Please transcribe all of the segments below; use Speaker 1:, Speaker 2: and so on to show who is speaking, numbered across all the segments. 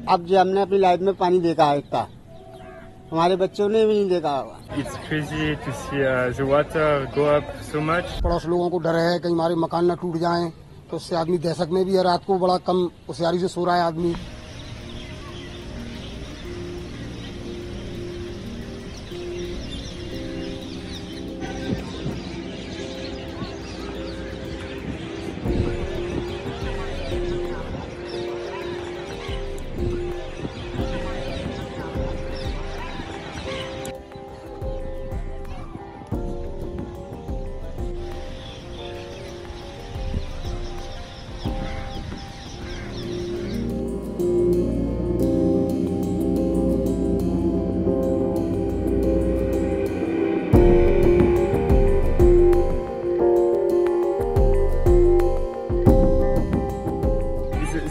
Speaker 1: अब जो हमने अपनी लाइफ में पानी देखा है इतना, हमारे बच्चों ने भी नहीं देखा होगा।
Speaker 2: It's crazy to see the water go up so much.
Speaker 3: पड़ोस लोगों को डर है कहीं हमारे मकान न टूट जाएं, तो उससे आदमी दहशत में भी है। रात को बड़ा कम होशियारी से सो रहा है आदमी।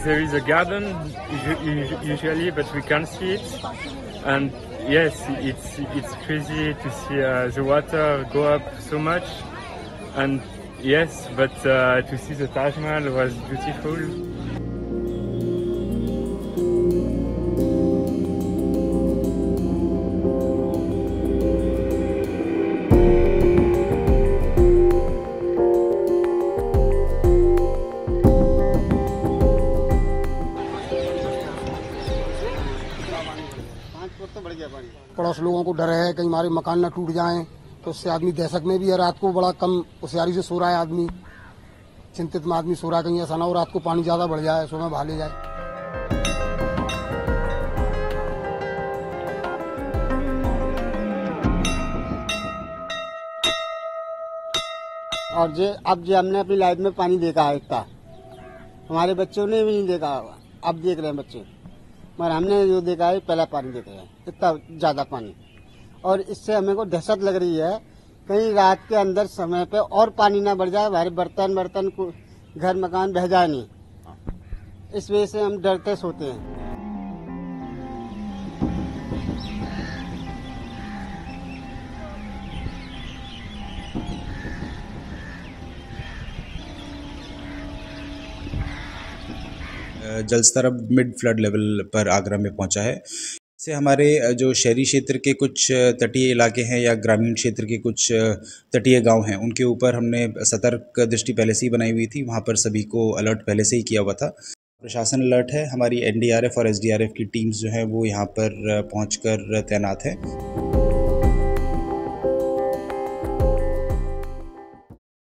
Speaker 2: There is a garden usually, but we can't see it. And yes, it's crazy to see the water go up so much. And yes, but to see the Taj Mahal was beautiful.
Speaker 3: पड़ोस लोगों को डर है कहीं हमारे मकान न टूट जाएं, तो उससे आदमी दहशत में भी है। रात को बड़ा कम होशियारी से सो रहा है आदमी। चिंतित में आदमी सो रहा है कहीं ऐसा ना हो रात को पानी ज्यादा बढ़ जाए, सुबह बहा ले जाए।
Speaker 1: और अब जो हमने अपनी लाइफ में पानी देखा है इतना, हमारे बच्चों ने भी नहीं देखा होगा। अब देख रहे हैं बच्चे, मगर हमने जो देखा है पहला पानी देख रहे हैं, इतना ज्यादा पानी। और इससे हमें को दहशत लग रही है कहीं रात के अंदर समय पे और पानी ना बढ़ जाए, हमारे बर्तन को घर मकान बह जाए नहीं। इस वजह से हम डरते सोते हैं।
Speaker 4: जल स्तर अब मिड फ्लड लेवल पर आगरा में पहुंचा है। इससे हमारे जो शहरी क्षेत्र के कुछ तटीय इलाके हैं या ग्रामीण क्षेत्र के कुछ तटीय गांव हैं, उनके ऊपर हमने सतर्क दृष्टि पहले से ही बनाई हुई थी। वहां पर सभी को अलर्ट पहले से ही किया हुआ था। प्रशासन अलर्ट है। हमारी एनडीआरएफ और एसडीआरएफ की टीम्स जो हैं वो यहाँ पर पहुँचकर तैनात हैं।